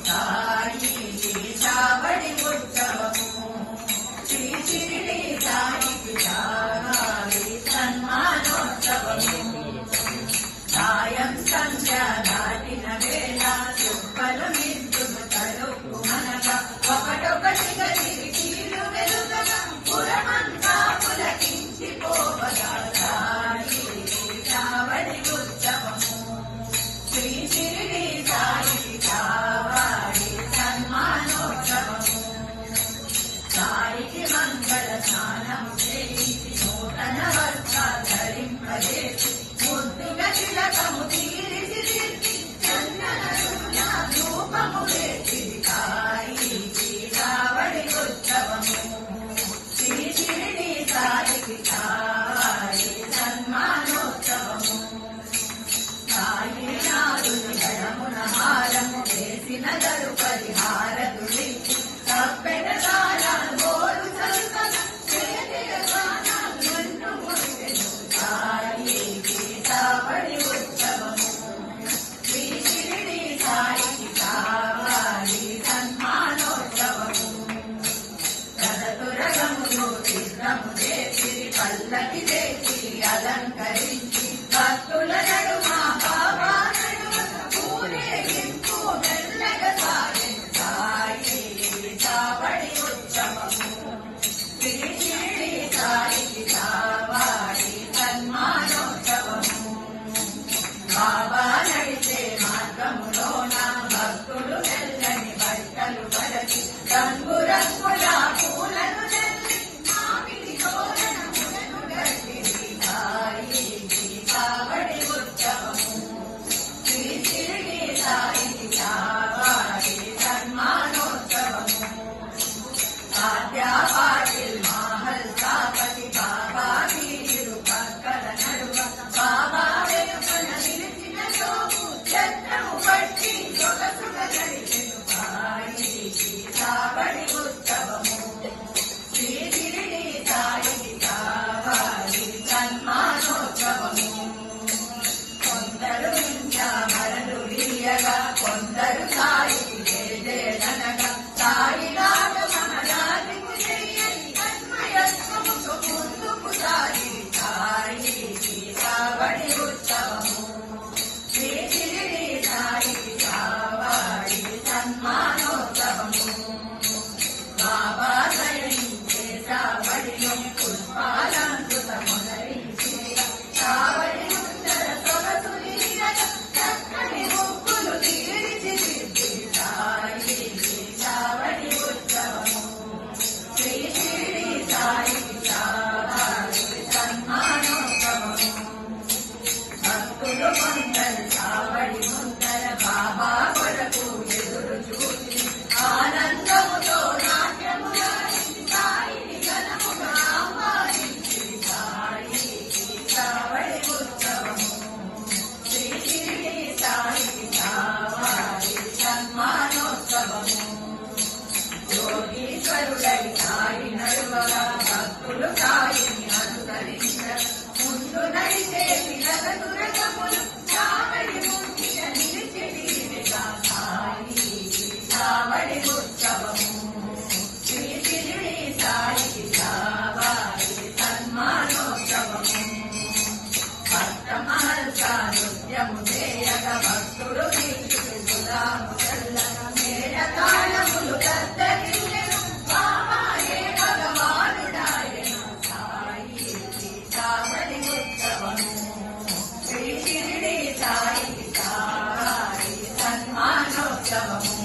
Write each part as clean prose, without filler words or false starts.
సాయి చావడి ఉత్సవము శ్రీ షిరిడి సాయికి సాగాలి సన్మానోత్సవము సాయం సంధ్య దాటిన వేళ చుక్కలు మించును తలుపు మనగా ఒకటొకటిగా తిరిగిలు వెలుగగా పురమంతా పులకించిపోవగా సాయి చావడి ఉత్సవము శ్రీ షిరిడి సాయికి కావాలి సన్మానోత్సవము సాయికి మంగళ స్నానము చేయించి నూతన వస్త్రాలు ధరింపజేసి ముద్దుగా తిలకము తీర్చిదిద్ది చందన ధూపము వేసి సాయికి కావడి ఉత్సవము శ్రీ షిరిడి సాయికి కావాలి సన్మానోత్సవము సాయినాథుని గడమున హారము వేసిన దరుపది హారతులిచ్చి తప్పెట తాళాలు గోరు చల్కన చేతిల గానాలు నన్ను ముట్టెను సాయికి చావడి ఉత్సవము శ్రీ షిరిడి సాయికి కావాలి సన్మానోత్సవము రథతురగమును చిత్రము చేసి పల్లకి చేసి అలంకరించి భక్తుల నడుమ బాబా నడుమ ఊరేగింపు మెల్లగా సాగెను సాయి చావడి ఉత్సవము శ్రీ షిరిడి సాయికి కావాలి సన్మానోత్సవము బాబా నడిచే మార్గములోన భక్తులు తెల్లని బట్టలు పరచి రంగు రంగుల పూలను తెల్లి మామిడి తోరణములను గట్టించి సాయికి కావడి ఉత్సవము శ్రీ షిరిడి సాయికి కావాలి సన్మానోత్సవము పాటిల్ మాహల్ సాపతి బాబా తీరు పక్కల నడువ బాబా వెనుకన నిలిచిన జోగు చట్టము పట్టి సొగసుగ గడిచెను సాయికి చావడి ఉత్సవము శ్రీ షిరిడి సాయికి కావాలి సన్మానోత్సవము కొందరు మరలు లీయగా కొందరు సాయికి జయజయనగా సాయిలాగా మనరాజుకు చెయ్యని అన్మయత్వముతో ముందుకు సాగి సాయికి చావడి ఉత్సవము శ్రీ షిరిడి సాయికి కావాలి సన్మానోత్సవము బాబా సైనించే చావడిలో పుష్పాలంకృతమునరించి చావడి ముందర సొగసు లీలగా చక్కని ముగ్గులు తీర్చిదిద్ది సాయికి చావడి ఉత్సవము శ్రీ షిరిడి సాయికి కావాలి సన్మానోత్సవము భక్తులు కొందరు చావడి ముందర బాబా కొరకు ఎదురు చూసి ఆనందముతో నాట్యములాడి సాయిని ఘనముగా ఆహ్వానించి సాయికి చావడి ఉత్సవము శ్రీ షిరిడి సాయికి కావాలి సన్మానోత్సవము యోగీశ్వరుడై సాయి నడువగా భక్తులు సాయిని అనుసరించగా ముందు నడిచే తిలకతురకములు చావడి ముంగిట నిలిచిడిగా సాయికి చావడి ఉత్సవము శ్రీ షిరిడి సాయికి కావాలి సన్మానోత్సవము భక్త మహల్సా నృత్యము చేయగా భక్తులు తీసుకుదాము చల్లగా మేళతాళములు కద్దరిల్లెను బాబాయే భగవానుడాయను సాయికి చావడి ఉత్సవము శ్రీ షిరిడి సాయికి కావాలి సన్మానోత్సవము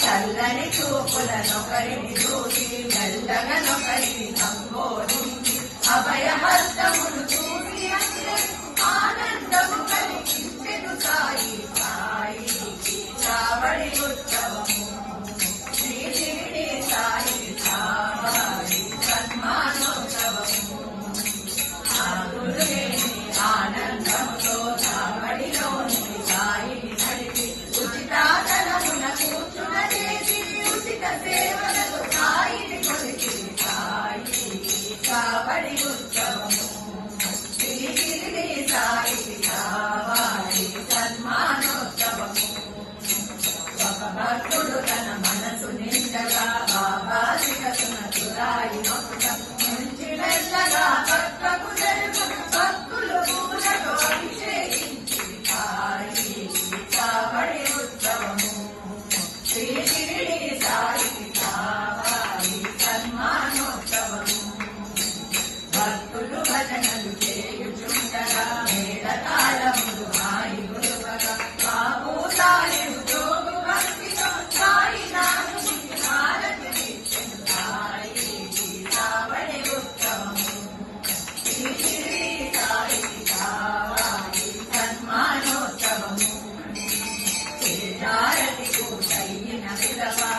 చల్లని చూపులనొకరిని చూసి మెల్లగా నొకరిని సంబోధించి అభయహస్తమును చూసి అందరూ ఆనందము కలిగించెను సాయి సాయికి చావడి ఉత్సవము శ్రీ షిరిడి సాయికి కావాలి సన్మానోత్సవము ఆగులేని ఆనందముతో చావడిలోని సాయిని నడిపి ఉచితాసనమున కూర్చున చేసి ఉచిత సేవలకు సాయిని కొలిచి సాయికి కావడి ఉత్సవము భక్తుడు తన మనసు నిండగా బాబా శిరసున తురాయి మొక్క నుంచి మెల్లగా పక్కకు జరుగు భక్తులు పూలతో అభిషేకించి సాయి కావడి ఉత్సవము శ్రీ షిరిడి సాయికి కావాలి సన్మానోత్సవము భక్తులు భజనలు చేయుచుండగా మేళతాళములు హాయి గురువగా బాబు తాళిడు జోగు భక్తితో సాయినాథునికి హారతి ఇచ్చెను సాయి కావడి ఉత్సవము శ్రీ షిరిడి సాయికి కావాలి సన్మానోత్సవము చేజారతి కూటైన విలవా